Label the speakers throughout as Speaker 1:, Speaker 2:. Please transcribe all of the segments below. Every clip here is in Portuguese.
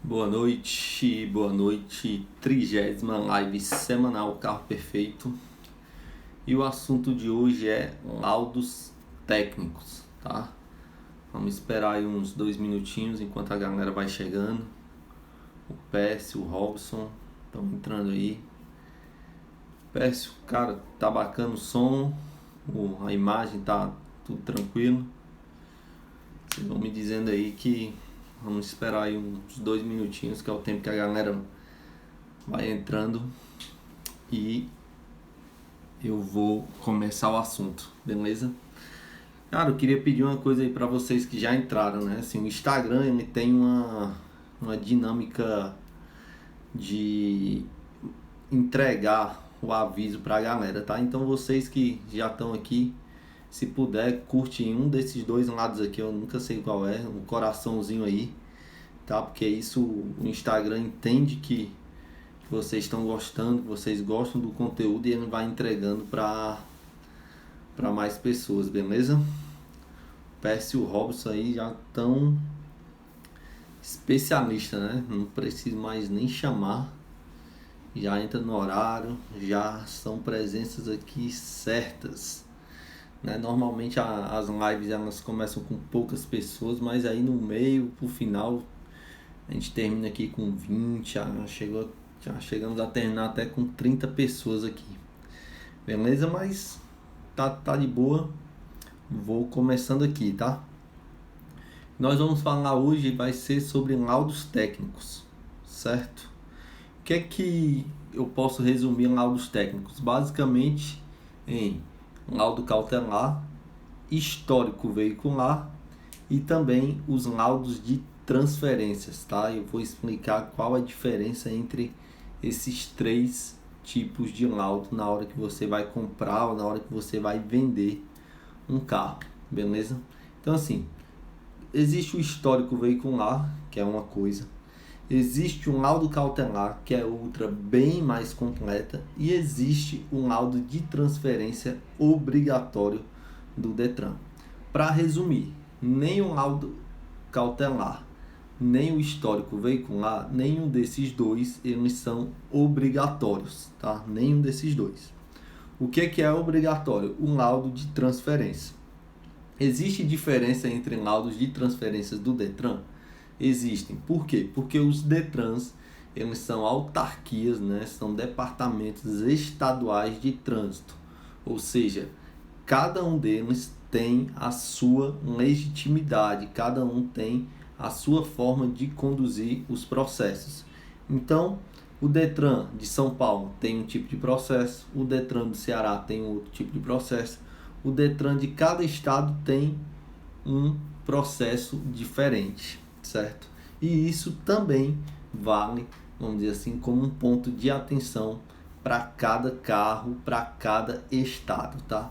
Speaker 1: Boa noite, 30ª live semanal Carro Perfeito. E o assunto de hoje é laudos técnicos, tá? Vamos esperar aí uns 2 minutinhos enquanto a galera vai chegando. O Pécio, o Robson estão entrando aí. Pécio, cara, tá bacana o som, a imagem tá tudo tranquilo. Vocês vão me dizendo aí que vamos esperar aí uns 2 minutinhos, que é o tempo que a galera vai entrando e eu vou começar o assunto, beleza? Cara, eu queria pedir uma coisa aí pra vocês que já entraram, né? Assim, o Instagram, ele tem uma dinâmica de entregar o aviso pra galera, tá? Então vocês que já estão aqui, se puder, curte um desses dois lados aqui, eu nunca sei qual é, um coraçãozinho aí, tá? Porque isso o Instagram entende que vocês estão gostando, que vocês gostam do conteúdo e ele vai entregando para mais pessoas, beleza? O PS e o Robson aí já estão especialista, né? Não preciso mais nem chamar. Já entra no horário, já são presenças aqui certas, né? Normalmente as lives elas começam com poucas pessoas, mas aí no meio, pro final, a gente termina aqui com 20, já chegamos a terminar até com 30 pessoas aqui, beleza? Mas tá de boa, vou começando aqui, tá? Nós vamos falar hoje, vai ser sobre laudos técnicos, certo? O que é que eu posso resumir em laudos técnicos? Basicamente em laudo cautelar, histórico veicular e também os laudos de transferências, tá? Eu vou explicar qual a diferença entre esses três tipos de laudo na hora que você vai comprar ou na hora que você vai vender um carro, beleza? Então assim, existe o histórico veicular, que é uma coisa. Existe um laudo cautelar, que é outra bem mais completa, e existe um laudo de transferência obrigatório do Detran. Para resumir, nem o laudo cautelar, nem o histórico veicular, nenhum desses dois eles são obrigatórios, tá? Nenhum desses dois. O que é obrigatório? O laudo de transferência. Existe diferença entre laudos de transferências do Detran? Existem. Por quê? Porque os Detrans, eles são autarquias, né? São departamentos estaduais de trânsito. Ou seja, cada um deles tem a sua legitimidade, cada um tem a sua forma de conduzir os processos. Então, o Detran de São Paulo tem um tipo de processo, o Detran do Ceará tem outro tipo de processo, o Detran de cada estado tem um processo diferente, certo? E isso também vale, vamos dizer assim, como um ponto de atenção para cada carro, para cada estado, tá?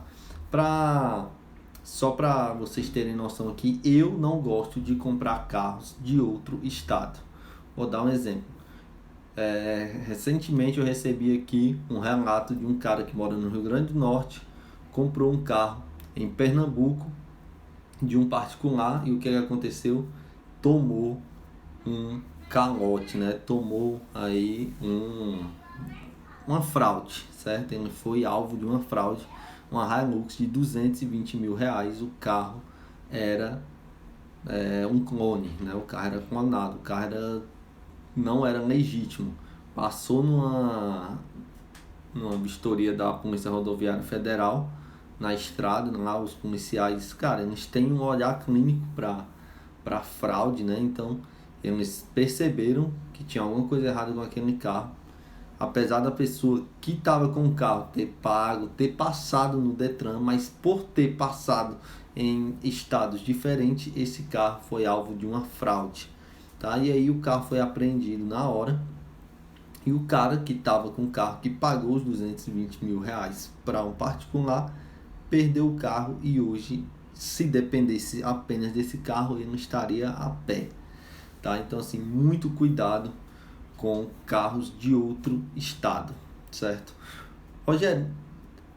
Speaker 1: Só para vocês terem noção aqui, eu não gosto de comprar carros de outro estado. Vou dar um exemplo. Recentemente eu recebi aqui um relato de um cara que mora no Rio Grande do Norte, comprou um carro em Pernambuco de um particular e o que aconteceu? Tomou um calote, né? Tomou aí uma fraude, certo? Ele foi alvo de uma fraude, uma Hilux de 220 mil reais. O carro era um clone, né? O carro era clonado, o carro não era legítimo. Passou numa vistoria da Polícia Rodoviária Federal na estrada, lá os policiais, cara, eles têm um olhar clínico para fraude, né? Então eles perceberam que tinha alguma coisa errada com aquele carro. Apesar da pessoa que estava com o carro ter passado no Detran, mas por ter passado em estados diferentes, esse carro foi alvo de uma fraude, tá? E aí o carro foi apreendido na hora. E o cara que estava com o carro, que pagou os 220 mil reais para um particular, perdeu o carro e hoje, se dependesse apenas desse carro, ele não estaria a pé, tá? Então assim, muito cuidado com carros de outro estado, certo? Rogério,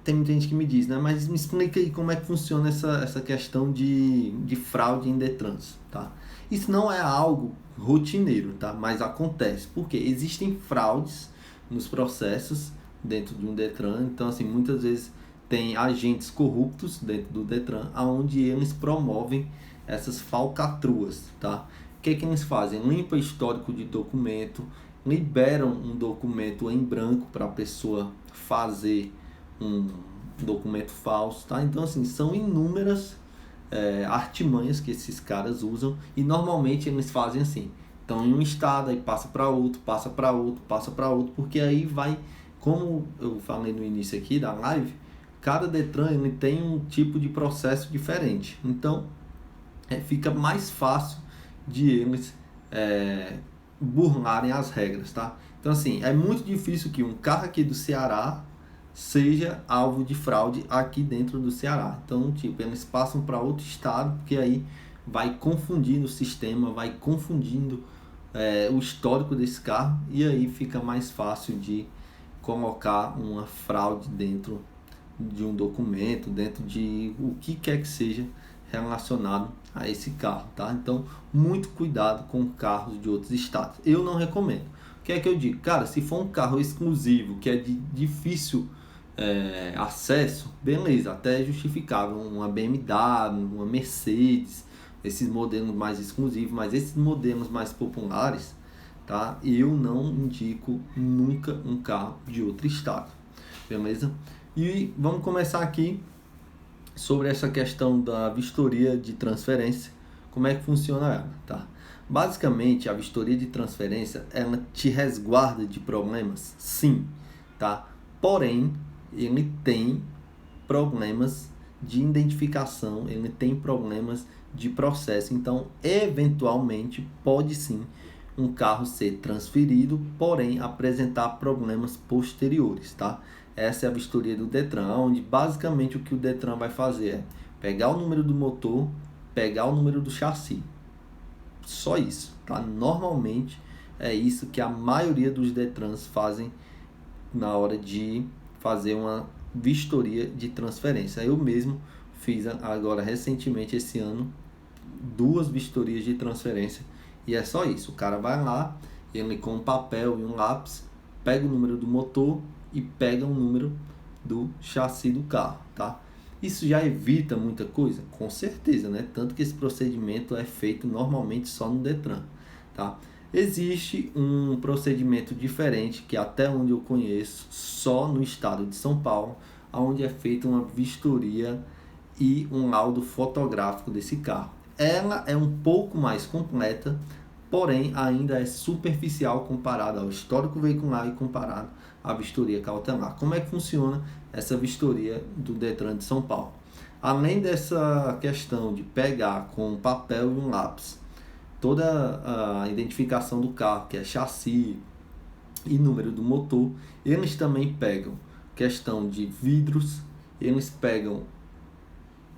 Speaker 1: tem muita gente que me diz, né? Mas me explica aí como é que funciona essa questão de fraude em Detrans, tá? Isso não é algo rotineiro, tá? Mas acontece, porque existem fraudes nos processos dentro de um Detran, então assim, muitas vezes tem agentes corruptos dentro do Detran, onde eles promovem essas falcatruas, tá? O que eles fazem? Limpa histórico de documento, liberam um documento em branco para a pessoa fazer um documento falso, tá? Então assim, são inúmeras artimanhas que esses caras usam, e normalmente eles fazem assim, então em um estado, aí passa para outro, passa para outro, passa para outro, porque aí vai, como eu falei no início aqui da live, cada Detran ele tem um tipo de processo diferente, então fica mais fácil de eles burlarem as regras, tá? Então assim, é muito difícil que um carro aqui do Ceará seja alvo de fraude aqui dentro do Ceará. Então, tipo, eles passam para outro estado, porque aí vai confundindo o sistema, vai confundindo o histórico desse carro, e aí fica mais fácil de colocar uma fraude dentro de um documento, dentro de o que quer que seja relacionado a esse carro, tá? Então, muito cuidado com carros de outros estados. Eu não recomendo. O que é que eu digo? Cara, se for um carro exclusivo, que é de difícil acesso, beleza, até é justificável. Uma BMW, uma Mercedes, esses modelos mais exclusivos, mas esses modelos mais populares, tá? Eu não indico nunca um carro de outro estado, beleza? E vamos começar aqui sobre essa questão da vistoria de transferência, como é que funciona ela, tá? Basicamente, a vistoria de transferência, ela te resguarda de problemas, sim, tá? Porém, ele tem problemas de identificação, ele tem problemas de processo, então, eventualmente, pode sim um carro ser transferido, porém apresentar problemas posteriores, tá? Essa é a vistoria do Detran, onde basicamente o que o Detran vai fazer é pegar o número do motor, pegar o número do chassi. Só isso, tá? Normalmente é isso que a maioria dos Detrans fazem na hora de fazer uma vistoria de transferência. Eu mesmo fiz agora recentemente esse ano 2 vistorias de transferência, e é só isso. O cara vai lá, ele com um papel e um lápis pega o número do motor e pega o número do chassi do carro, tá? Isso já evita muita coisa? Com certeza, né? Tanto que esse procedimento é feito normalmente só no Detran, tá? Existe um procedimento diferente que, até onde eu conheço, só no estado de São Paulo, onde é feita uma vistoria e um laudo fotográfico desse carro. Ela é um pouco mais completa, porém ainda é superficial comparado ao histórico veicular e comparado à vistoria cautelar. Como é que funciona essa vistoria do Detran de São Paulo? Além dessa questão de pegar com um papel e um lápis toda a identificação do carro, que é chassi e número do motor, eles também pegam questão de vidros, eles pegam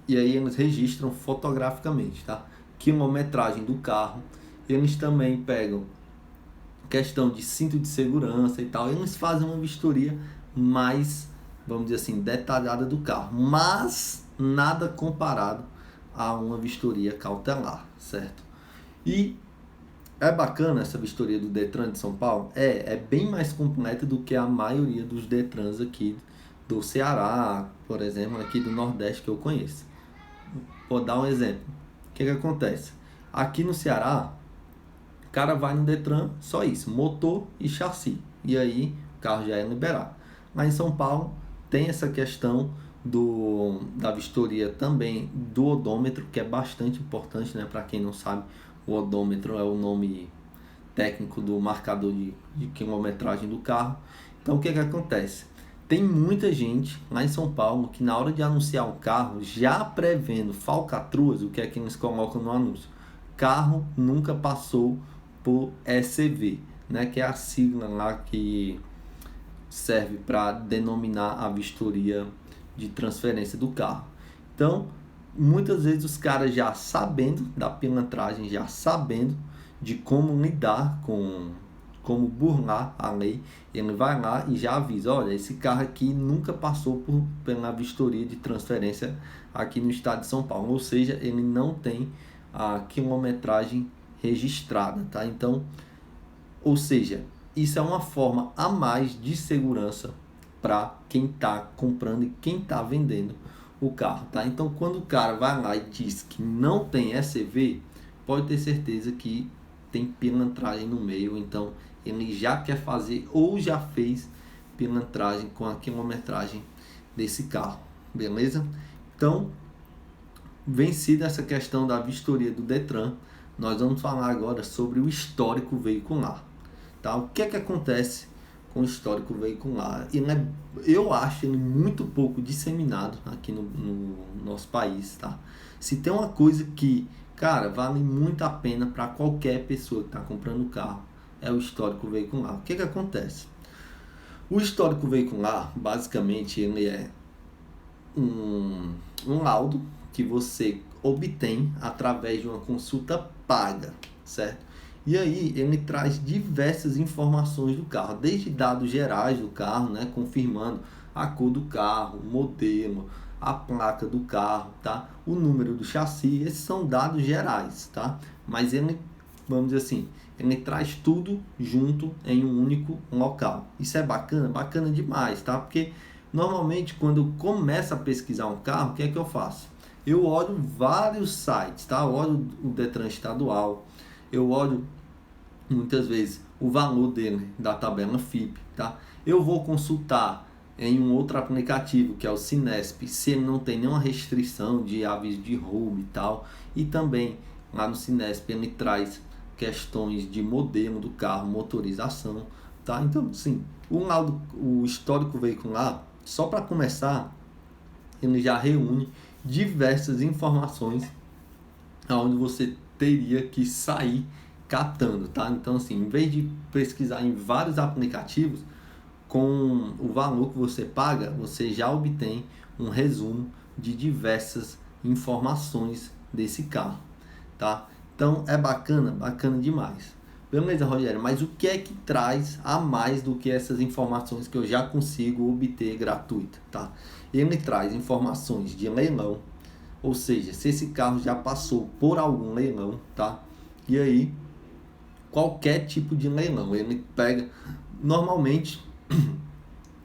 Speaker 1: e aí eles registram fotograficamente, tá? Quilometragem do carro, eles também pegam questão de cinto de segurança e tal, eles fazem uma vistoria mais, vamos dizer assim, detalhada do carro, mas nada comparado a uma vistoria cautelar, certo? E é bacana essa vistoria do Detran de São Paulo? É bem mais completa do que a maioria dos Detrans aqui do Ceará, por exemplo, aqui do Nordeste que eu conheço. Vou dar um exemplo. O que acontece? Aqui no Ceará, o cara vai no Detran, só isso, motor e chassi. E aí o carro já é liberado. Mas em São Paulo tem essa questão da vistoria também do odômetro, que é bastante importante, né? Para quem não sabe, o odômetro é o nome técnico do marcador de quilometragem do carro. Então o que acontece? Tem muita gente lá em São Paulo que, na hora de anunciar o carro, já prevendo falcatruas, o que é que eles colocam no anúncio? Carro nunca passou por ECV, né? Que é a sigla lá que serve para denominar a vistoria de transferência do carro. Então, muitas vezes os caras, já sabendo da pilantragem, já sabendo de como lidar com, como burlar a lei, ele vai lá e já avisa: olha, esse carro aqui nunca passou pela vistoria de transferência aqui no estado de São Paulo, ou seja, ele não tem a quilometragem registrada, tá? Então, ou seja, isso é uma forma a mais de segurança para quem está comprando e quem está vendendo o carro, tá? Então, quando o cara vai lá e diz que não tem ECV, pode ter certeza que tem pilantragem no meio. Então, ele já quer fazer ou já fez pilantragem com a quilometragem desse carro, beleza? Então, vencida essa questão da vistoria do Detran, nós vamos falar agora sobre o histórico veicular, tá? O que é que acontece com o histórico veicular? Eu acho ele muito pouco disseminado aqui no nosso país, tá? Se tem uma coisa que, cara, vale muito a pena para qualquer pessoa que está comprando carro, é o histórico veicular. O que é que acontece? O histórico veicular, basicamente, ele é um laudo que você obtém através de uma consulta paga, certo? E aí ele traz diversas informações do carro, desde dados gerais do carro, né, confirmando a cor do carro, o modelo, a placa do carro, tá? O número do chassi, esses são dados gerais, tá? Mas ele, vamos dizer assim, ele traz tudo junto em um único local. Isso é bacana, bacana demais, tá? Porque normalmente quando eu começo a pesquisar um carro, o que é que eu faço? Eu olho vários sites, tá? Eu olho o Detran estadual, eu olho muitas vezes o valor dele da tabela FIPE, tá? Eu vou consultar em um outro aplicativo que é o Cinesp, se ele não tem nenhuma restrição de aviso de roubo e tal, e também lá no Cinesp ele traz questões de modelo do carro, motorização, tá? Então, sim, o histórico veicular, só para começar, ele já reúne diversas informações onde você teria que sair catando, tá? Então, assim, em vez de pesquisar em vários aplicativos, com o valor que você paga, você já obtém um resumo de diversas informações desse carro, tá? Então, é bacana, bacana demais. Beleza, Rogério, mas o que é que traz a mais do que essas informações que eu já consigo obter gratuita, tá? Ele traz informações de leilão, ou seja, se esse carro já passou por algum leilão, tá? E aí, qualquer tipo de leilão, ele pega, normalmente,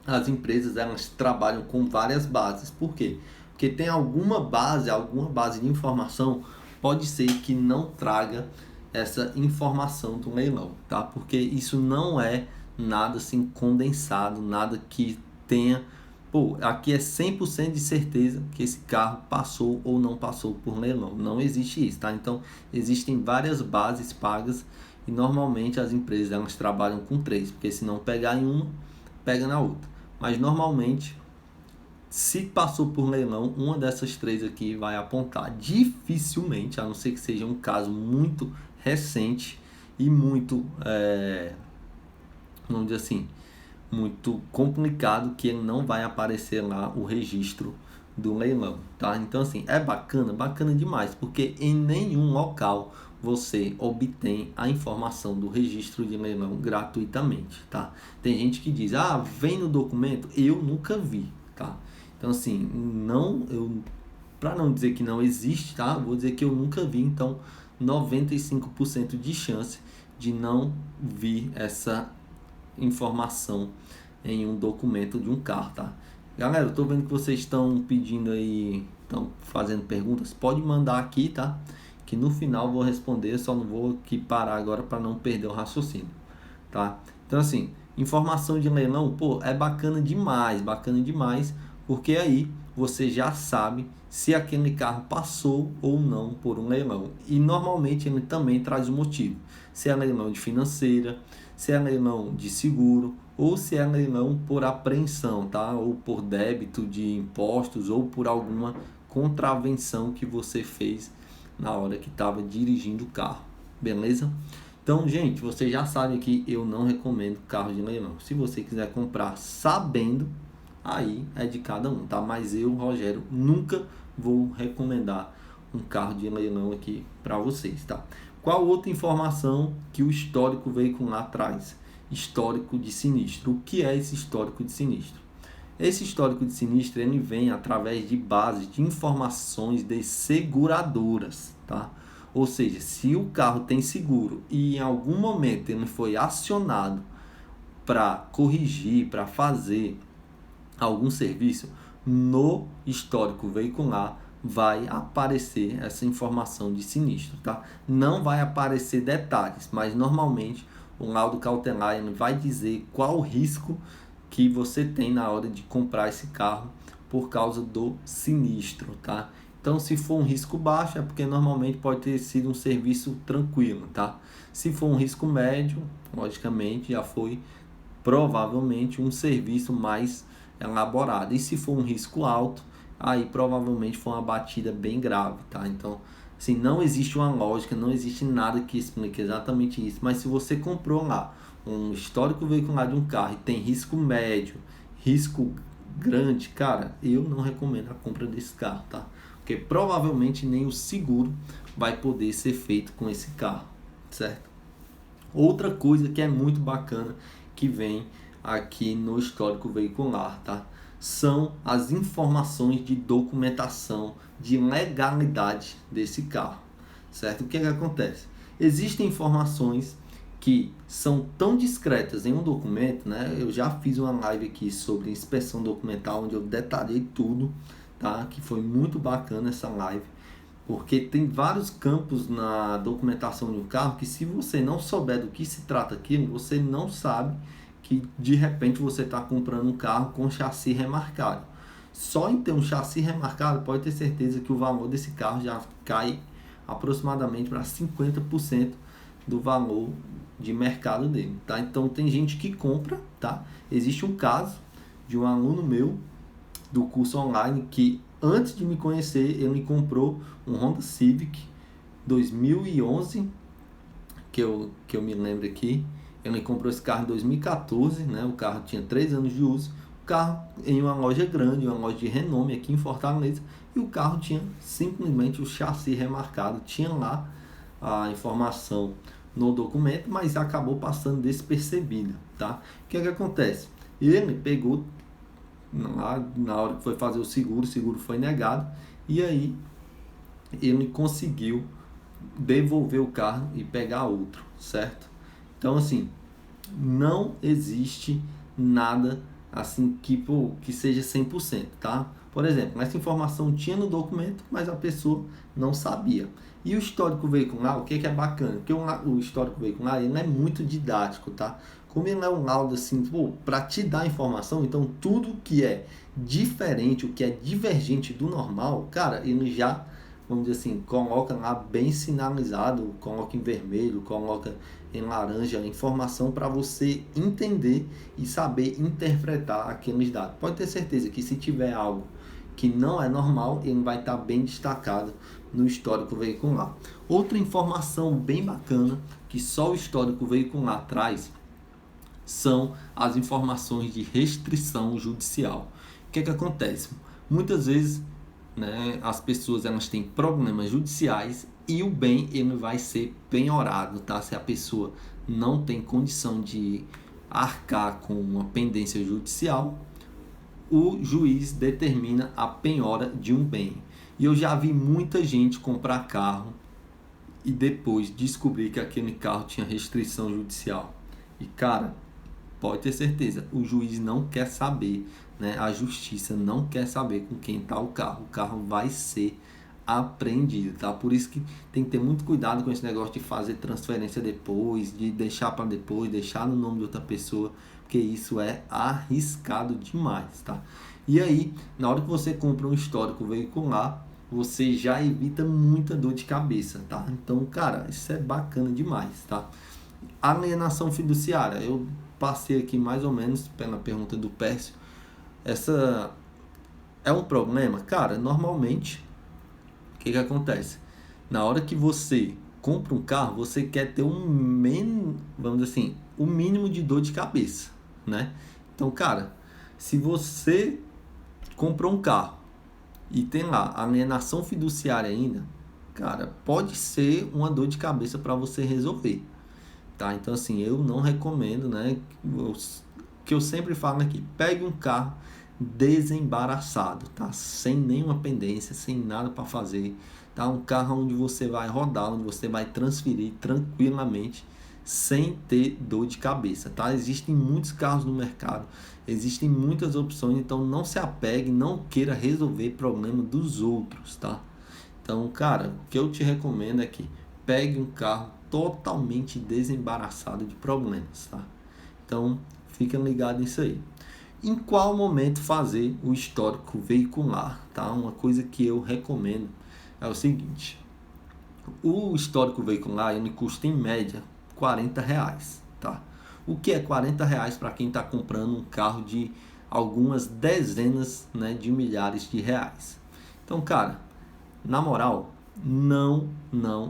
Speaker 1: as empresas elas trabalham com várias bases. Por quê? Porque tem alguma base de informação, pode ser que não traga essa informação do leilão, tá? Porque isso não é nada assim condensado, nada que tenha, pô, aqui é 100% de certeza que esse carro passou ou não passou por leilão. Não existe isso, tá? Então, existem várias bases pagas e normalmente as empresas elas trabalham com 3, porque se não pegar em uma, pega na outra. Mas normalmente, se passou por leilão, uma dessas 3 aqui vai apontar. Dificilmente, a não ser que seja um caso muito recente e muito, vamos dizer assim, muito complicado, que ele não vai aparecer lá o registro do leilão, tá? Então, assim, é bacana, bacana demais, porque em nenhum local você obtém a informação do registro de leilão gratuitamente, tá? Tem gente que diz, ah, vem no documento, eu nunca vi, tá? Então, assim, para não dizer que não existe, tá? Vou dizer que eu nunca vi, então 95% de chance de não vir essa informação em um documento de um carro, tá? Galera, eu tô vendo que vocês estão pedindo aí, estão fazendo perguntas, pode mandar aqui, tá? Que no final eu vou responder, só não vou aqui parar agora para não perder o raciocínio, tá? Então, assim, informação de leilão, pô, é bacana demais, porque aí você já sabe se aquele carro passou ou não por um leilão. E normalmente ele também traz o motivo. Se é leilão de financeira, se é leilão de seguro, ou se é leilão por apreensão, tá? Ou por débito de impostos, ou por alguma contravenção que você fez na hora que estava dirigindo o carro, beleza? Então, gente, você já sabe que eu não recomendo carro de leilão. Se você quiser comprar sabendo, aí é de cada um, tá? Mas eu, Rogério, nunca vou recomendar um carro de leilão aqui para vocês, tá? Qual outra informação que o histórico veicular traz? Histórico de sinistro. O que é esse histórico de sinistro? Esse histórico de sinistro ele vem através de bases de informações de seguradoras, tá? Ou seja, se o carro tem seguro e em algum momento ele foi acionado para corrigir, para fazer algum serviço, no histórico veicular vai aparecer essa informação de sinistro, tá? Não vai aparecer detalhes, mas normalmente o laudo cautelar ele vai dizer qual o risco que você tem na hora de comprar esse carro por causa do sinistro, tá? Então, se for um risco baixo, é porque normalmente pode ter sido um serviço tranquilo, tá? Se for um risco médio, logicamente já foi provavelmente um serviço mais elaborado. E se for um risco alto, aí provavelmente foi uma batida bem grave, tá? Então, assim, não existe uma lógica, não existe nada que explique exatamente isso. Mas se você comprou lá um histórico veicular de um carro e tem risco médio, risco grande, cara, eu não recomendo a compra desse carro, tá? Porque provavelmente nem o seguro vai poder ser feito com esse carro, certo? Outra coisa que é muito bacana que vem aqui no histórico veicular, tá? São as informações de documentação, de legalidade desse carro, certo? O que é que acontece? Existem informações que são tão discretas em um documento, né? Eu já fiz uma live aqui sobre inspeção documental, onde eu detalhei tudo, tá? Que foi muito bacana essa live, porque tem vários campos na documentação de um carro que, se você não souber do que se trata aquilo, você não sabe que de repente você está comprando um carro com chassi remarcado. Só em ter um chassi remarcado, pode ter certeza que o valor desse carro já cai aproximadamente para 50% do valor de mercado dele, tá? Então tem gente que compra, tá? Existe um caso de um aluno meu do curso online que, antes de me conhecer, ele me comprou um Honda Civic 2011, que eu me lembro aqui. Ele comprou esse carro em 2014, né? O carro tinha 3 anos de uso. O carro em uma loja grande, uma loja de renome aqui em Fortaleza. E o carro tinha simplesmente o chassi remarcado. Tinha lá a informação no documento, mas acabou passando despercebida, tá? O que é que acontece? Ele pegou, na hora que foi fazer o seguro foi negado. E aí ele conseguiu devolver o carro e pegar outro, certo? Então, assim, não existe nada assim que seja 100%, tá? Por exemplo, essa informação tinha no documento, mas a pessoa não sabia. E o histórico veicular, o que é bacana? Porque o histórico veicular, ele é muito didático, tá? Como ele é um laudo assim, para te dar informação, então tudo que é diferente, o que é divergente do normal, cara, ele já, vamos dizer assim, coloca lá bem sinalizado, coloca em vermelho, coloca em laranja a informação para você entender e saber interpretar aqueles dados. Pode ter certeza que, se tiver algo que não é normal, ele vai estar bem destacado no histórico veicular. Outra informação bem bacana que só o histórico veicular traz são as informações de restrição judicial. O que é que acontece? Muitas vezes, né, as pessoas elas têm problemas judiciais e o bem ele vai ser penhorado, tá? Se a pessoa não tem condição de arcar com uma pendência judicial, o juiz determina a penhora de um bem. E eu já vi muita gente comprar carro e depois descobrir que aquele carro tinha restrição judicial. E, cara, pode ter certeza, o juiz não quer saber, né? A justiça não quer saber com quem está o carro vai ser apreendido, tá? Por isso que tem que ter muito cuidado com esse negócio de fazer transferência depois, de deixar para depois, deixar no nome de outra pessoa, porque isso é arriscado demais, tá? E aí, na hora que você compra um histórico veicular, você já evita muita dor de cabeça, tá? Então, cara, isso é bacana demais, tá? Alienação fiduciária, eu passei aqui mais ou menos pela pergunta do Pércio. Essa é um problema? Cara, normalmente, o que acontece? Na hora que você compra um carro, você quer ter vamos dizer assim, o mínimo de dor de cabeça, né? Então, cara, se você comprou um carro e tem lá alienação fiduciária ainda, cara, pode ser uma dor de cabeça para você resolver, tá? Então, assim, eu não recomendo, né? Que eu sempre falo aqui, pegue um carro desembaraçado, tá? Sem nenhuma pendência, sem nada para fazer, tá? Um carro onde você vai rodar, onde você vai transferir tranquilamente, sem ter dor de cabeça, tá? Existem muitos carros no mercado, existem muitas opções, então não se apegue, não queira resolver problema dos outros, tá? Então, cara, o que eu te recomendo é que pegue um carro totalmente desembaraçado de problemas, tá? Então, fica ligado nisso aí. Em qual momento fazer o histórico veicular, tá? Uma coisa que eu recomendo é o seguinte: o histórico veicular ele custa em média R$ 40, tá? O que é R$ 40 para quem está comprando um carro de algumas dezenas, né, de milhares de reais? Então, cara, na moral, não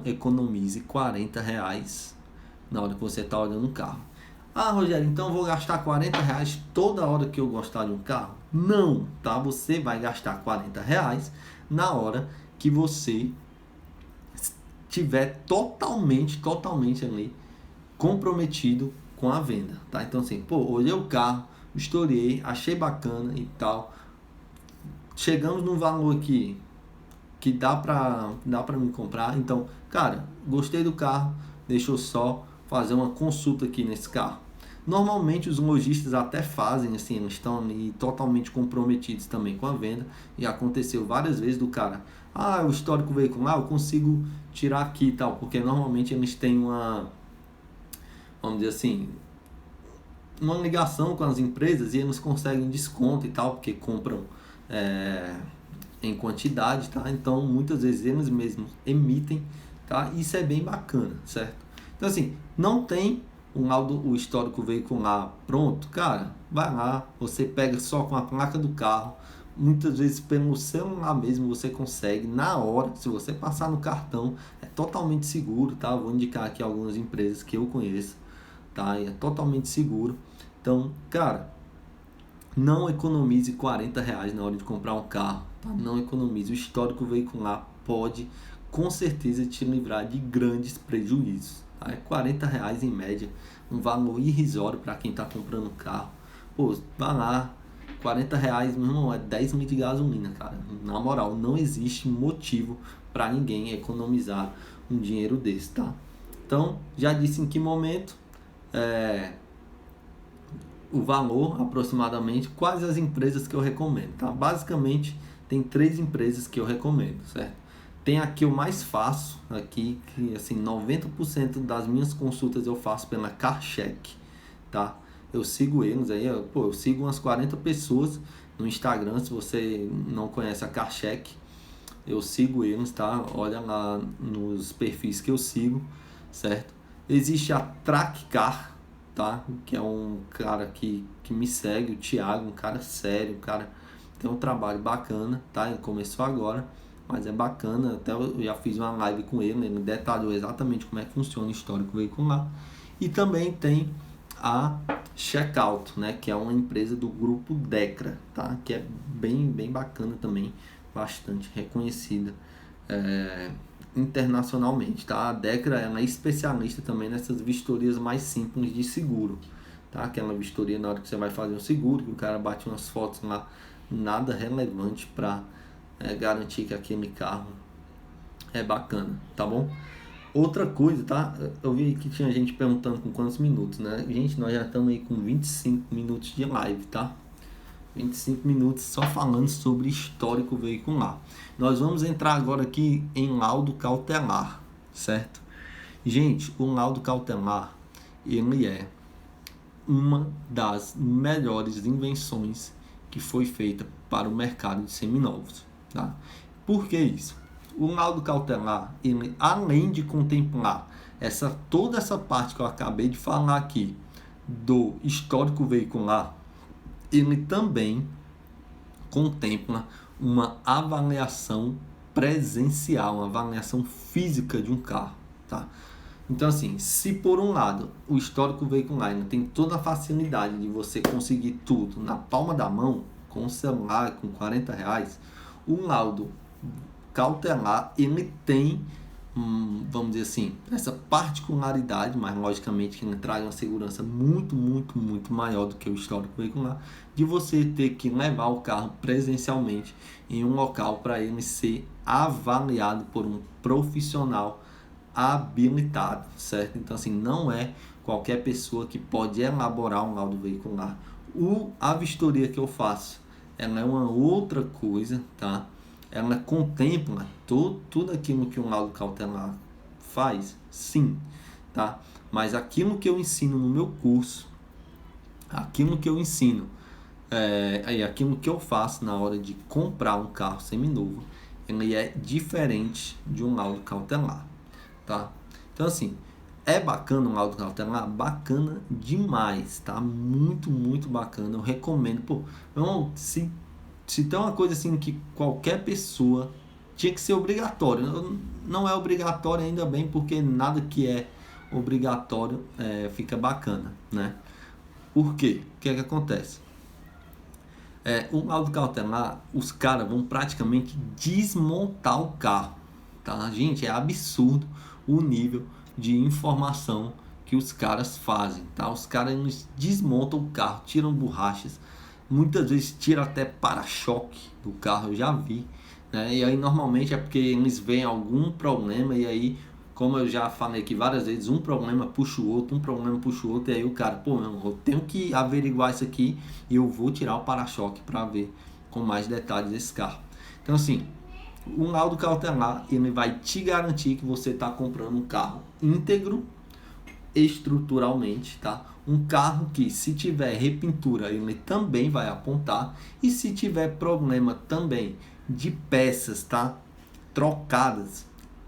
Speaker 1: economize R$ 40 na hora que você está olhando um carro. Ah, Rogério, então eu vou gastar R$ 40 toda hora que eu gostar de um carro? Não, tá? Você vai gastar R$ 40 na hora que você tiver totalmente ali comprometido com a venda, tá? Então assim, pô, olhei o carro, historiei, achei bacana e tal. Chegamos num valor aqui que dá pra me comprar. Então, cara, gostei do carro, deixa eu só fazer uma consulta aqui nesse carro. Normalmente os lojistas até fazem assim, eles estão ali totalmente comprometidos também com a venda. E aconteceu várias vezes do cara, o histórico veicular eu consigo tirar aqui e tal, porque normalmente eles têm uma, vamos dizer assim, uma ligação com as empresas e eles conseguem desconto e tal, porque compram em quantidade, tá? Então muitas vezes eles mesmos emitem, tá? Isso é bem bacana, certo? Então assim, não tem um laudo, o histórico veicular pronto, cara, vai lá, você pega só com a placa do carro, muitas vezes pelo celular mesmo você consegue na hora, se você passar no cartão, é totalmente seguro, tá? Vou indicar aqui algumas empresas que eu conheço, tá? E é totalmente seguro. Então, cara, não economize R$ 40 na hora de comprar um carro, tá? Não economize. O histórico veicular pode, com certeza, te livrar de grandes prejuízos, tá? É R$ 40 em média, um valor irrisório para quem está comprando um carro. Pô, vai lá, R$ 40, meu irmão, é 10 litros de gasolina, cara. Na moral, não existe motivo para ninguém economizar um dinheiro desse, tá? Então, já disse em que momento, o valor aproximadamente, quais as empresas que eu recomendo, tá? Basicamente, tem 3 empresas que eu recomendo, certo? Tem aqui o mais fácil, aqui, que assim, 90% das minhas consultas eu faço pela CarCheck, tá? Eu sigo eles aí, eu sigo umas 40 pessoas no Instagram, se você não conhece a CarCheck, eu sigo eles, tá? Olha lá nos perfis que eu sigo, certo? Existe a TrackCar, tá? Que é um cara que me segue, o Thiago, um cara sério, um cara tem um trabalho bacana, tá? Ele começou agora, mas é bacana, até eu já fiz uma live com ele, ele detalhou exatamente como é que funciona o histórico veicular. E também tem a Checkout, né? Que é uma empresa do grupo Decra, tá? Que é bem bacana também, bastante reconhecida internacionalmente, tá? A Decra ela é especialista também nessas vistorias mais simples de seguro, tá? Aquela vistoria na hora que você vai fazer um seguro, que o cara bate umas fotos lá, nada relevante para garantir que aquele carro é bacana, tá bom? Outra coisa, tá? Eu vi que tinha gente perguntando com quantos minutos, né? Gente, nós já estamos aí com 25 minutos de live, tá? 25 minutos só falando sobre histórico veicular. Nós vamos entrar agora aqui em laudo cautelar, certo? Gente, o laudo cautelar, ele é uma das melhores invenções que foi feita para o mercado de seminovos, tá? Por que isso? O laudo cautelar, ele, além de contemplar toda essa parte que eu acabei de falar aqui do histórico veicular, ele também contempla uma avaliação presencial, uma avaliação física de um carro, tá? Então assim, se por um lado o histórico veicular tem toda a facilidade de você conseguir tudo na palma da mão, com o celular, com R$ 40, o laudo cautelar ele tem, vamos dizer assim, essa particularidade, mas logicamente que ele traz uma segurança muito maior do que o histórico veicular, de você ter que levar o carro presencialmente em um local para ele ser avaliado por um profissional habilitado, certo? Então assim, não é qualquer pessoa que pode elaborar um laudo veicular. A vistoria que eu faço, ela é uma outra coisa, tá? Ela contempla tudo aquilo que um laudo cautelar faz, sim, tá? Mas aquilo que eu ensino no meu curso, aquilo que eu ensino, aquilo que eu faço na hora de comprar um carro seminovo, ele é diferente de um laudo cautelar, tá? Então assim, é bacana um laudo cautelar? Bacana demais, tá? Muito, muito bacana. Eu recomendo. Pô, não, se tem uma coisa assim que qualquer pessoa tinha que ser obrigatório. Não é obrigatório, ainda bem, porque nada que é obrigatório fica bacana, né? Por quê? O que é que acontece? O laudo cautelar, os caras vão praticamente desmontar o carro, tá? Gente, é absurdo o nível de informação que os caras fazem, tá? Os caras eles desmontam o carro, tiram borrachas, muitas vezes tiram até para-choque do carro, eu já vi, né? E aí normalmente é porque eles veem algum problema e aí, como eu já falei aqui várias vezes, um problema puxa o outro, e aí o cara, pô, eu tenho que averiguar isso aqui e eu vou tirar o para-choque para ver com mais detalhes esse carro. Então assim, um laudo cautelar, ele vai te garantir que você está comprando um carro íntegro estruturalmente, tá? Um carro que, se tiver repintura, ele também vai apontar, e se tiver problema também de peças, tá? Trocadas,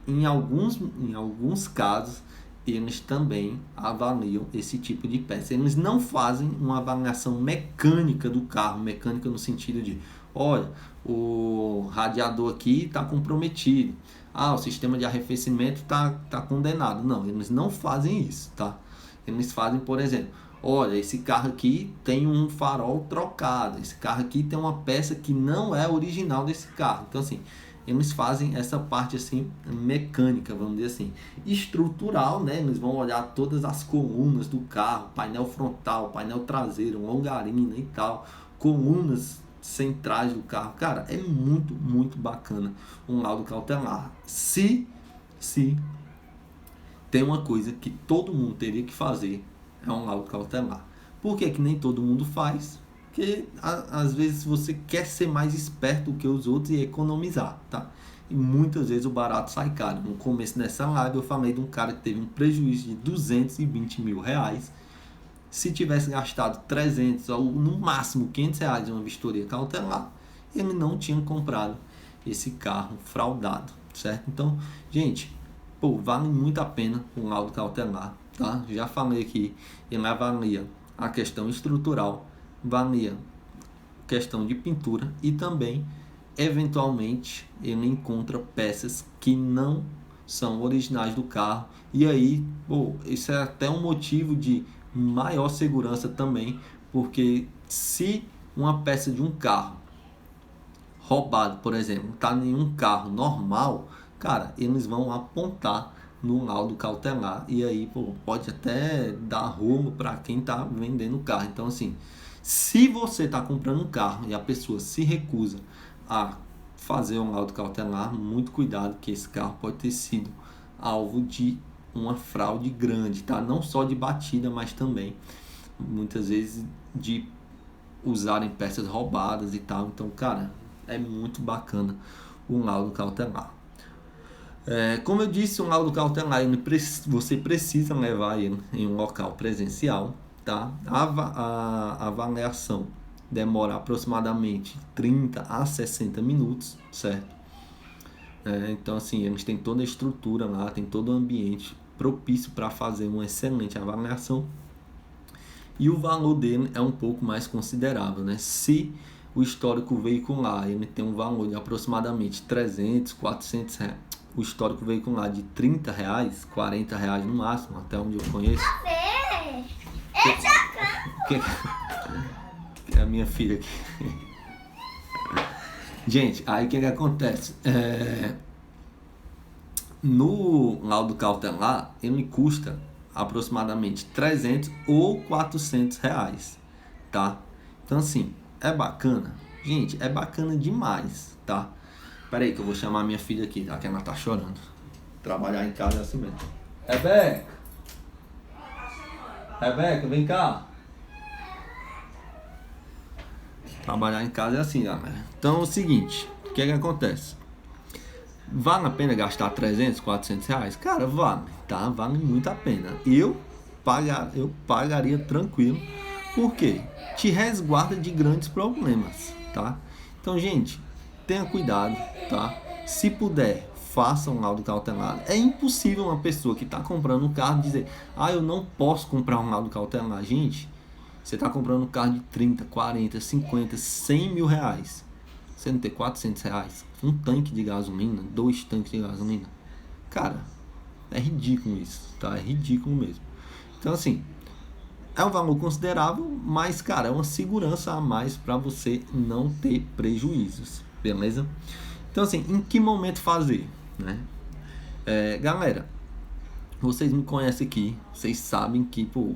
Speaker 1: em alguns casos, eles também avaliam esse tipo de peça. Eles não fazem uma avaliação mecânica do carro, mecânica no sentido de, olha, o radiador aqui está comprometido, o sistema de arrefecimento tá condenado. Não, eles não fazem isso, tá? Eles fazem, por exemplo, olha, esse carro aqui tem um farol trocado, esse carro aqui tem uma peça que não é original desse carro. Então assim, eles fazem essa parte assim mecânica, vamos dizer assim, estrutural, né? Eles vão olhar todas as colunas do carro, painel frontal, painel traseiro, longarina e tal, colunas centrais do carro. Cara, é muito, muito bacana um laudo cautelar. Se tem uma coisa que todo mundo teria que fazer, é um laudo cautelar. Por que nem todo mundo faz? Porque às vezes você quer ser mais esperto do que os outros e economizar, tá? E muitas vezes o barato sai caro. No começo dessa live eu falei de um cara que teve um prejuízo de 220 mil reais. Se tivesse gastado 300 ou no máximo 500 reais em uma vistoria cautelar, ele não tinha comprado esse carro fraudado, certo? Então, gente, vale muito a pena um laudo cautelar, tá? Já falei aqui, ele avalia a questão estrutural, avalia a questão de pintura e também, eventualmente, ele encontra peças que não são originais do carro. E aí, isso é até um motivo de maior segurança também, porque se uma peça de um carro roubado, por exemplo, está em um carro normal, cara, eles vão apontar no laudo cautelar e aí pode até dar rumo para quem está vendendo o carro. Então assim, se você está comprando um carro e a pessoa se recusa a fazer um laudo cautelar, muito cuidado, que esse carro pode ter sido alvo de uma fraude grande, tá? Não só de batida, mas também muitas vezes de usarem peças roubadas e tal. Então, cara, é muito bacana um laudo cautelar. Como eu disse, um laudo cautelar você precisa levar ele em um local presencial, tá? A avaliação demora aproximadamente 30 a 60 minutos, certo? Então assim, eles têm toda a estrutura lá, tem todo o ambiente propício para fazer uma excelente avaliação, e o valor dele é um pouco mais considerável, né? Se o histórico veicular ele tem um valor de aproximadamente 300, 400 reais, o histórico veicular de 30 reais, 40 reais no máximo, até onde eu conheço. É a minha filha aqui. Gente, aí o que acontece? No laudo cautelar, ele custa aproximadamente 300 ou 400 reais, tá? Então assim, é bacana? Gente, é bacana demais, tá? Pera aí que eu vou chamar minha filha aqui, tá? Que ela tá chorando. Trabalhar em casa é assim mesmo. Rebeca! Rebeca, vem cá! Trabalhar em casa é assim, galera. Então é o seguinte, o que é que acontece? Vale a pena gastar 300, 400 reais? Cara, vale, tá? Vale muito a pena. Eu pagaria tranquilo. Por quê? Te resguarda de grandes problemas, tá? Então, gente, tenha cuidado, tá? Se puder, faça um laudo cautelar. É impossível uma pessoa que está comprando um carro dizer: ah, eu não posso comprar um laudo cautelar. Gente, você está comprando um carro de 30, 40, 50, 100 mil reais. Você não ter 400 reais, um tanque de gasolina, 2 tanques de gasolina. Cara, é ridículo isso, tá? É ridículo mesmo. Então, assim, é um valor considerável, mas, cara, é uma segurança a mais para você não ter prejuízos, beleza? Então, assim, em que momento fazer, né? Galera, vocês me conhecem aqui, vocês sabem que, pô,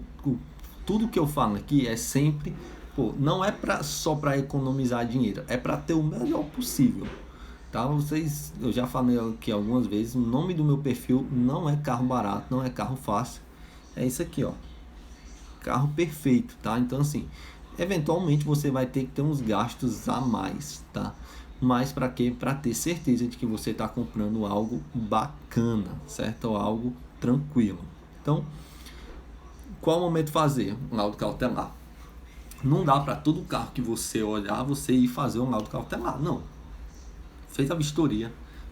Speaker 1: tudo que eu falo aqui é sempre, pô, não é só para economizar dinheiro, é para ter o melhor possível, tá? Eu já falei aqui algumas vezes, o nome do meu perfil não é carro barato, não é carro fácil, é isso aqui, ó, carro perfeito, tá? Então, assim, eventualmente você vai ter que ter uns gastos a mais, tá? Mas para quê? Para ter certeza de que você está comprando algo bacana, certo? Ou algo tranquilo. Então, qual momento fazer um laudo cautelar? Não dá para todo carro que você olhar, você ir fazer um laudo cautelar, não. Fez a vistoria,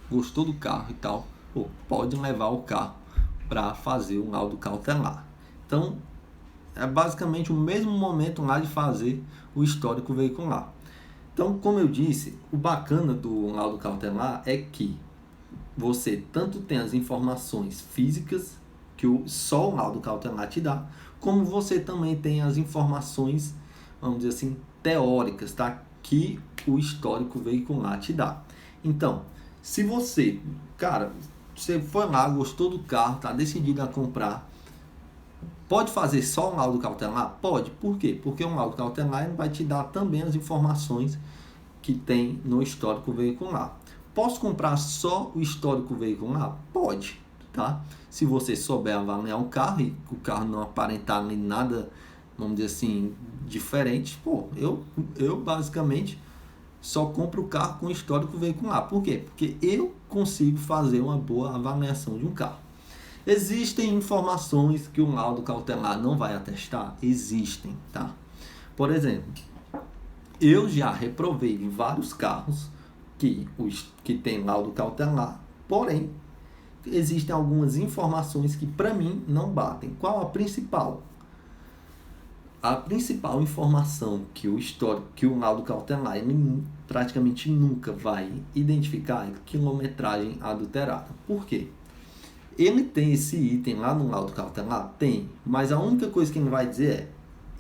Speaker 1: gostou do carro e tal, pô, pode levar o carro para fazer um laudo cautelar. Então, é basicamente o mesmo momento lá de fazer o histórico veicular. Então, como eu disse, o bacana do laudo cautelar é que você tanto tem as informações físicas que só o laudo cautelar te dá, como você também tem as informações, vamos dizer assim, teóricas, tá? Que o histórico veicular te dá. Então, se você, cara, você foi lá, gostou do carro, tá decidido a comprar, pode fazer só um laudo cautelar? Pode. Por quê? Porque um laudo cautelar vai te dar também as informações que tem no histórico veicular. Posso comprar só o histórico veicular? Pode, tá? Se você souber avaliar um carro e o carro não aparentar nem nada, vamos dizer assim, diferente, pô, eu basicamente só compro o carro com histórico veicular. Por quê? Porque eu consigo fazer uma boa avaliação de um carro. Existem informações que o laudo cautelar não vai atestar? Existem, tá? Por exemplo, eu já reprovei vários carros que tem laudo cautelar, porém, existem algumas informações que para mim não batem. Qual a principal? A principal informação que o laudo cautelar ele praticamente nunca vai identificar é quilometragem adulterada. Por quê? Ele tem esse item lá no laudo cautelar? Tem, mas a única coisa que ele vai dizer é: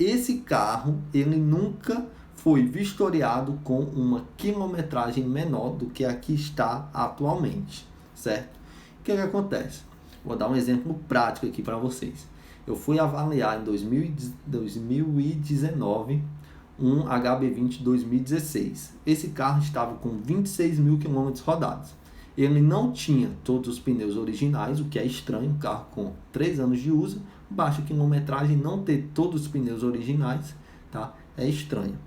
Speaker 1: esse carro ele nunca foi vistoriado com uma quilometragem menor do que a que está atualmente, certo? O que acontece? Vou dar um exemplo prático aqui para vocês. Eu fui avaliar em 2019 um HB20 2016. Esse carro estava com 26 mil quilômetros rodados. Ele não tinha todos os pneus originais, o que é estranho, um carro com 3 anos de uso, baixa quilometragem, não ter todos os pneus originais, tá? É estranho.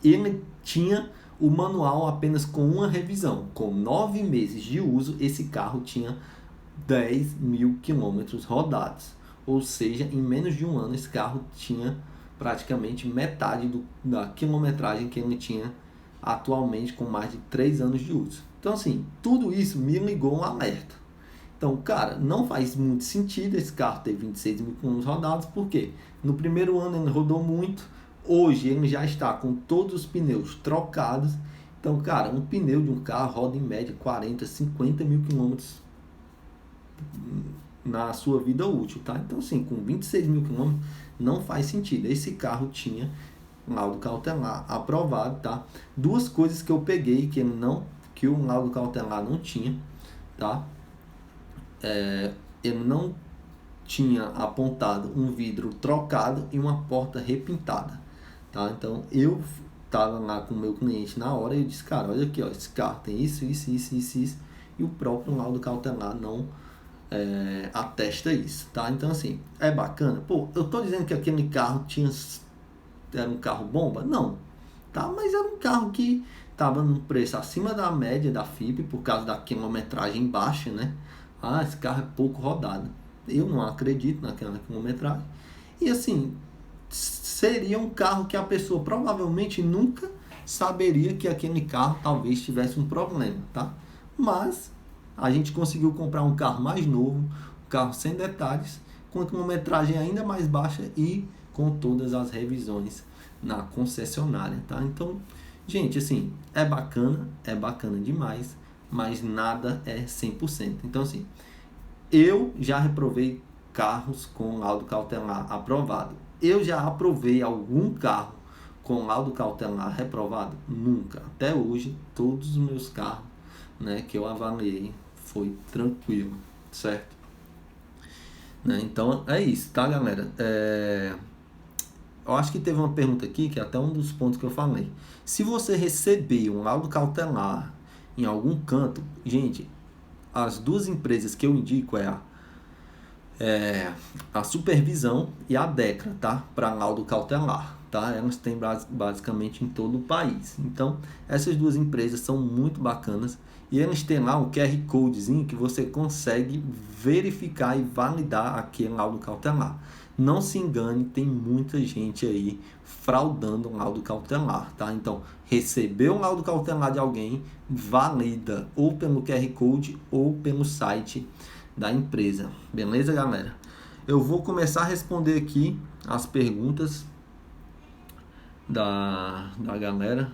Speaker 1: Ele tinha o manual apenas com uma revisão. Com 9 meses de uso, esse carro tinha 10 mil quilômetros rodados. Ou seja, em menos de um ano, esse carro tinha praticamente metade da quilometragem que ele tinha atualmente com mais de 3 anos de uso. Então, assim, tudo isso me ligou um alerta. Então, cara, não faz muito sentido esse carro ter 26 mil quilômetros rodados, porque no primeiro ano ele rodou muito, hoje ele já está com todos os pneus trocados. Então, cara, um pneu de um carro roda em média 40, 50 mil quilômetros na sua vida útil, tá? Então, assim, com 26 mil quilômetros não faz sentido. Esse carro tinha laudo cautelar aprovado, tá? Duas coisas que eu peguei que o laudo cautelar não tinha, tá? Ele não tinha apontado um vidro trocado e uma porta repintada, tá? Então, eu tava lá com o meu cliente na hora e eu disse, cara, olha aqui, ó, esse carro tem isso, e o próprio laudo cautelar não atesta isso, tá? Então, assim, é bacana. Pô, eu tô dizendo que aquele carro era um carro bomba? Não, tá? Mas era um carro que tava num preço acima da média da FIPE por causa da quilometragem baixa, né? Ah, esse carro é pouco rodado. Eu não acredito naquela quilometragem. E assim, seria um carro que a pessoa provavelmente nunca saberia que aquele carro talvez tivesse um problema, tá? Mas a gente conseguiu comprar um carro mais novo, um carro sem detalhes, com quilometragem ainda mais baixa e com todas as revisões na concessionária, tá? Então, gente, assim, é bacana demais, mas nada é 100%. Então, assim, eu já reprovei carros com laudo cautelar aprovado. Eu já aprovei algum carro com laudo cautelar reprovado? Nunca. Até hoje, todos os meus carros, né, que eu avaliei foi tranquilo, certo? Né? Então é isso, tá, galera? Eu acho que teve uma pergunta aqui, que é até um dos pontos que eu falei. Se você receber um laudo cautelar em algum canto, gente, as duas empresas que eu indico a Supervisão e a Decra, tá? Para laudo cautelar, tá? Elas têm basicamente em todo o país. Então, essas duas empresas são muito bacanas e elas têm lá um QR Codezinho que você consegue verificar e validar aquele laudo cautelar. Não se engane, tem muita gente aí fraudando um laudo cautelar, tá? Então, recebeu um laudo cautelar de alguém, valida ou pelo QR Code ou pelo site da empresa. Beleza, galera? Eu vou começar a responder aqui as perguntas da galera.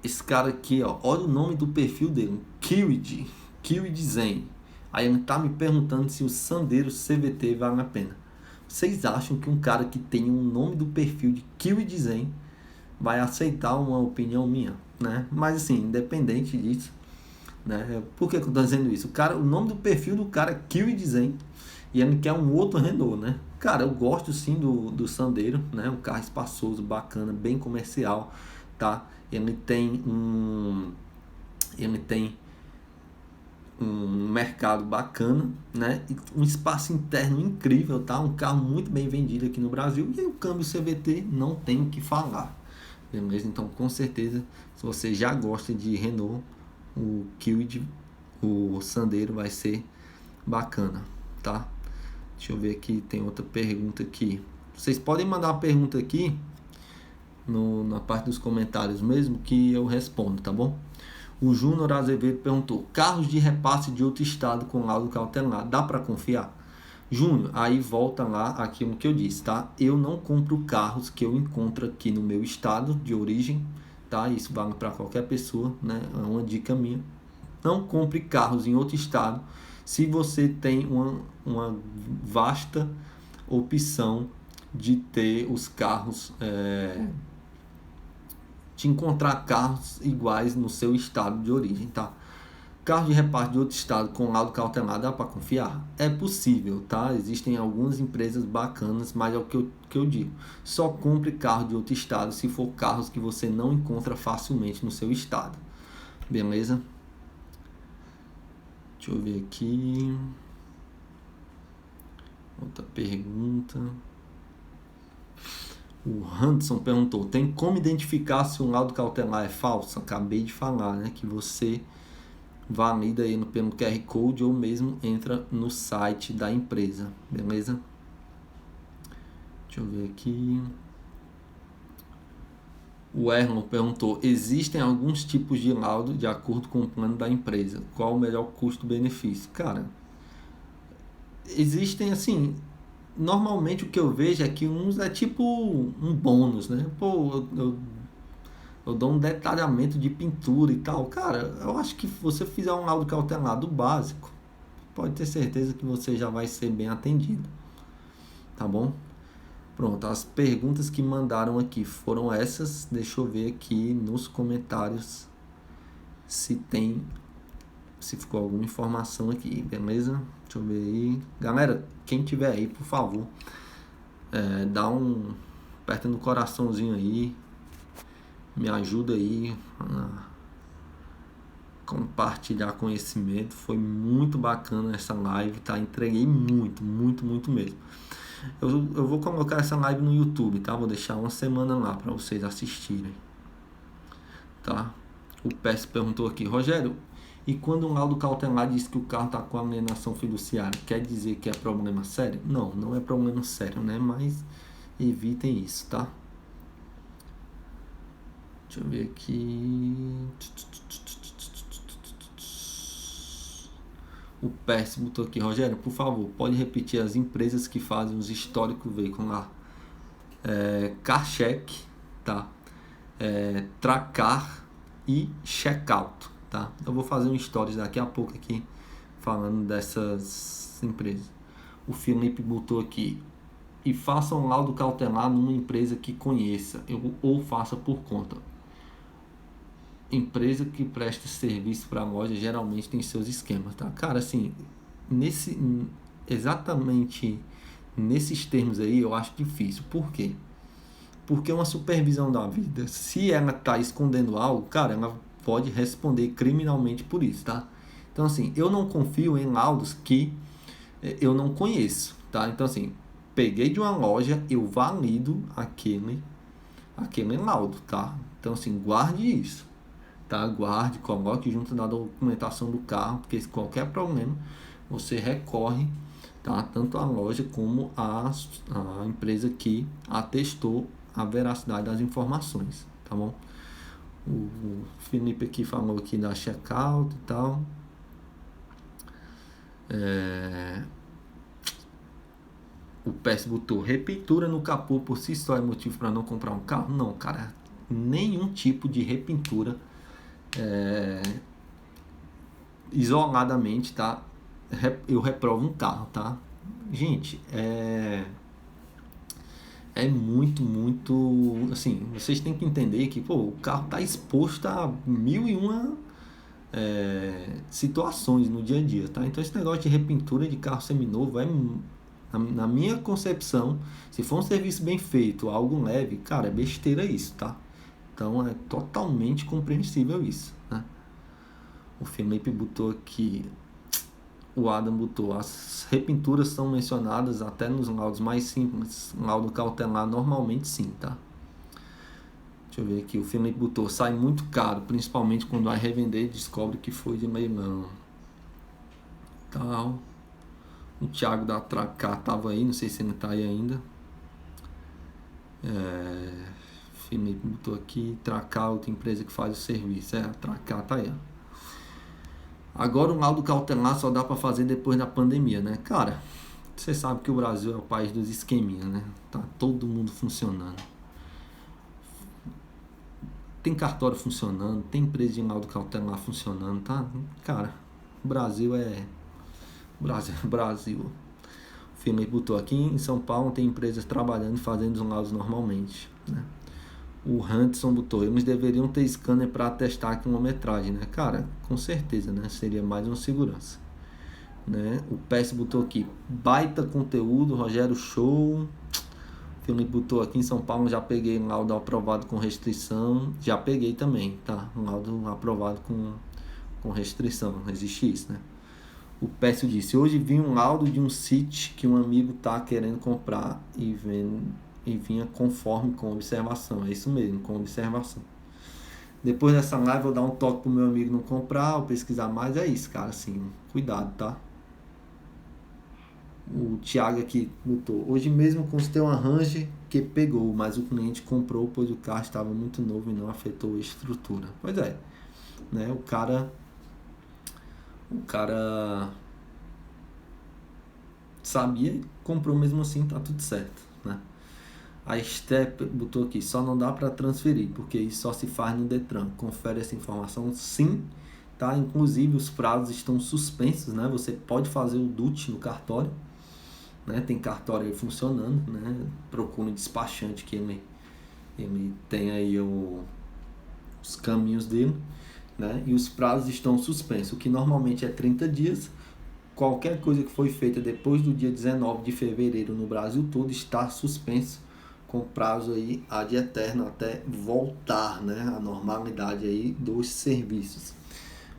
Speaker 1: Esse cara aqui, ó, olha o nome do perfil dele, Kiwid Zen. Aí ele tá me perguntando se o Sandero CVT vale a pena. Vocês acham que um cara que tem o nome do perfil de Kiwid Zen vai aceitar uma opinião minha, né? Mas assim, independente disso, né? Por que eu tô dizendo isso? O nome do perfil do cara é Kiwid Zen e ele quer um outro Renault, né? Cara, eu gosto sim do Sandero, né? Um carro espaçoso, bacana, bem comercial, tá? Ele tem um mercado bacana, né? E um espaço interno incrível, tá? Um carro muito bem vendido aqui no Brasil e o câmbio CVT não tem o que falar, beleza? Então, com certeza, se você já gosta de Renault, o Sandero vai ser bacana, tá? Deixa eu ver aqui, tem outra pergunta aqui. Vocês podem mandar uma pergunta aqui na parte dos comentários mesmo que eu respondo, tá bom? O Júnior Azevedo perguntou: carros de repasse de outro estado com laudo cautelar, dá para confiar? Júnior, aí volta lá aquilo que eu disse, tá? Eu não compro carros que eu encontro aqui no meu estado de origem, tá? Isso vale para qualquer pessoa, né? É uma dica minha. Não compre carros em outro estado se você tem uma vasta opção de ter os carros, de encontrar carros iguais no seu estado de origem, tá? Carro de repasse de outro estado com laudo cautelar, dá para confiar? É possível, tá? Existem algumas empresas bacanas, mas é o que eu digo. Só compre carro de outro estado se for carros que você não encontra facilmente no seu estado. Beleza? Deixa eu ver aqui. Outra pergunta. O Hanson perguntou: tem como identificar se um laudo cautelar é falso? Acabei de falar, né? Que você valida aí pelo QR Code ou mesmo entra no site da empresa, beleza? Deixa eu ver aqui. O Erlon perguntou: existem alguns tipos de laudo de acordo com o plano da empresa? Qual o melhor custo-benefício? Cara, existem assim. Normalmente o que eu vejo é que uns é tipo um bônus, né? Pô, eu dou um detalhamento de pintura e tal. Cara, eu acho que se você fizer um laudo cautelado básico, pode ter certeza que você já vai ser bem atendido. Tá bom? Pronto, as perguntas que mandaram aqui foram essas. Deixa eu ver aqui nos comentários se ficou alguma informação aqui, beleza? Deixa eu ver aí. Galera, quem tiver aí, por favor, aperta no coraçãozinho aí, Me ajuda aí a compartilhar conhecimento. Foi muito bacana essa live, tá? Entreguei muito mesmo. Eu vou colocar essa live no YouTube, tá? Vou deixar uma semana lá para vocês assistirem, tá? O Pérez perguntou aqui, Rogério, e quando um laudo cautelar diz que o carro está com alienação fiduciária, quer dizer que é problema sério? Não, não é problema sério, né? Mas evitem isso, tá? Deixa eu ver aqui. O Pérez botou aqui, Rogério, por favor, pode repetir as empresas que fazem os históricos veicular. Carcheck, tá? Tracar e Checkout, tá? Eu vou fazer um stories daqui a pouco aqui falando dessas empresas. O Felipe botou aqui, e faça um laudo cautelar numa empresa que conheça, ou faça por conta. Empresa que presta serviço para loja geralmente tem seus esquemas, tá? Cara, assim, exatamente nesses termos aí eu acho difícil. Por quê? Porque uma supervisão da vida, se ela tá escondendo algo, cara, ela pode responder criminalmente por isso, tá? Então, assim, eu não confio em laudos que eu não conheço, tá? Então, assim, peguei de uma loja, eu valido aquele laudo, tá? Então, assim, guarde isso, tá? Guarde, coloque junto da documentação do carro, porque se qualquer problema, você recorre, tá? Tanto a loja como a empresa que atestou a veracidade das informações, tá bom? O Felipe aqui falou aqui da checkout e tal. O PS botou, repintura no capô por si só é motivo para não comprar um carro? Não, cara, nenhum tipo de repintura isoladamente, tá? Eu reprovo um carro, tá? Gente, é muito, assim, vocês têm que entender que, pô, o carro tá exposto a 1001 situações no dia a dia, tá? Então esse negócio de repintura de carro seminovo na minha concepção, se for um serviço bem feito, algo leve, cara, é besteira isso, tá? Então é totalmente compreensível isso, né? O Felipe botou aqui, o Adam botou, as repinturas são mencionadas até nos laudos mais simples, laudo cautelar normalmente sim, tá? Deixa eu ver aqui, o Felipe botou, sai muito caro, principalmente quando vai revender e descobre que foi de leilão. Tal. O Thiago da Tracar tava aí, não sei se ele tá aí ainda. Felipe botou aqui, Tracar, outra empresa que faz o serviço. A Tracar tá aí, ó. Agora o laudo cautelar só dá para fazer depois da pandemia, né? Cara, você sabe que o Brasil é o país dos esqueminhas, né? Tá todo mundo funcionando. Tem cartório funcionando, tem empresa de laudo cautelar funcionando, tá? Cara, o Brasil é... Brasil. O Felipe botou aqui, em São Paulo tem empresas trabalhando e fazendo os laudos normalmente, né? O Hanson botou, eles deveriam ter scanner para atestar a quilometragem, né? Cara, com certeza, né? Seria mais uma segurança, né? O PS botou aqui, baita conteúdo, Rogério, show. O Felipe botou aqui, em São Paulo já peguei um laudo aprovado com restrição, já peguei também, tá? Um laudo aprovado com restrição, não existe isso, né? O Pécio disse, hoje vi um laudo de um sítio que um amigo tá querendo comprar e vinha conforme com observação. É isso mesmo, com observação. Depois dessa live eu vou dar um toque pro meu amigo não comprar, ou pesquisar mais. É isso, cara, assim, cuidado, tá? O Thiago aqui botou, hoje mesmo consultei uma Ranger que pegou, mas o cliente comprou pois o carro estava muito novo e não afetou a estrutura. Pois é, né? O cara sabia e comprou mesmo assim, tá tudo certo, né? A Step botou aqui, só não dá para transferir, porque isso só se faz no Detran. Confere essa informação, sim, tá? Inclusive os prazos estão suspensos, né? Você pode fazer o DUT no cartório, né? Tem cartório aí funcionando, né? Procure um despachante que ele tem aí os caminhos dele, né? E os prazos estão suspensos, o que normalmente é 30 dias. Qualquer coisa que foi feita depois do dia 19 de fevereiro no Brasil todo está suspenso com prazo aí ad eterno até voltar, né, a normalidade aí dos serviços.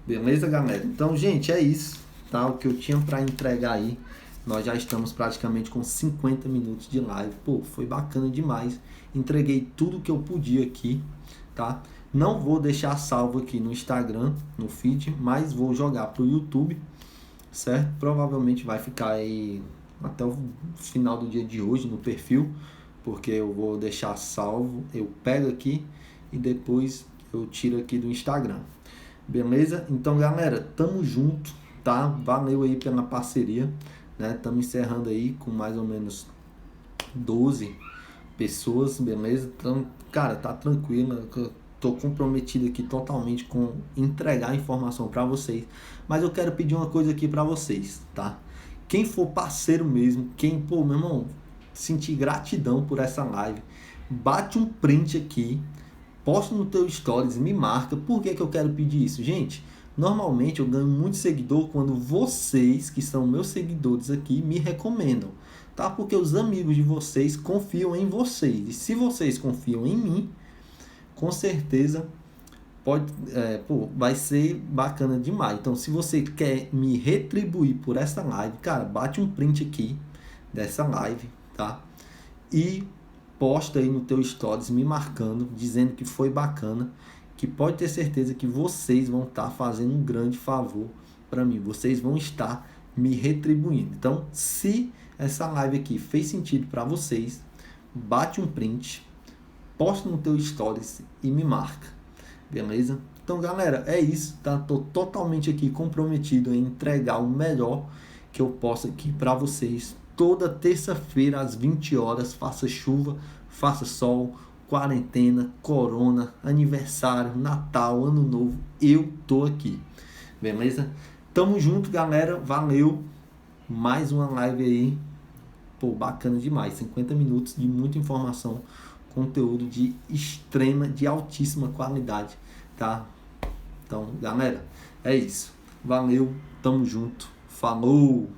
Speaker 1: Beleza, galera? Então, gente, é isso, tá? O que eu tinha para entregar aí. Nós já estamos praticamente com 50 minutos de live. Pô, foi bacana demais. Entreguei tudo que eu podia aqui, tá? Não vou deixar salvo aqui no Instagram, no feed, mas vou jogar pro YouTube, certo? Provavelmente vai ficar aí até o final do dia de hoje no perfil, porque eu vou deixar salvo, eu pego aqui e depois eu tiro aqui do Instagram. Beleza? Então, galera, tamo junto, tá? Valeu aí pela parceria, né? Estamos encerrando aí com mais ou menos 12 pessoas, beleza? Então, cara, tá tranquilo, tô comprometido aqui totalmente com entregar a informação para vocês, mas eu quero pedir uma coisa aqui para vocês, tá? Quem for parceiro mesmo, quem, pô, meu irmão, sentir gratidão por essa live, bate um print aqui, posta no teu stories, me marca. Por que eu quero pedir isso? Gente, normalmente eu ganho muito seguidor quando vocês, que são meus seguidores aqui, me recomendam, tá? Porque os amigos de vocês confiam em vocês. E se vocês confiam em mim, com certeza vai ser bacana demais. Então, se você quer me retribuir por essa live, cara, bate um print aqui dessa live, tá? E posta aí no teu stories me marcando, dizendo que foi bacana, que pode ter certeza que vocês vão estar fazendo um grande favor para mim. Vocês vão estar me retribuindo. Então, se essa live aqui fez sentido para vocês, bate um print, posta no teu stories e me marca. Beleza? Então, galera, é isso, tá? Tô totalmente aqui comprometido em entregar o melhor que eu posso aqui para vocês. Toda terça-feira às 20 horas, faça chuva, faça sol, quarentena, corona, aniversário, Natal, Ano Novo, eu tô aqui. Beleza? Tamo junto, galera. Valeu. Mais uma live aí. Pô, bacana demais. 50 minutos de muita informação, conteúdo de extrema, de altíssima qualidade, tá? Então, galera, é isso. Valeu, tamo junto. Falou!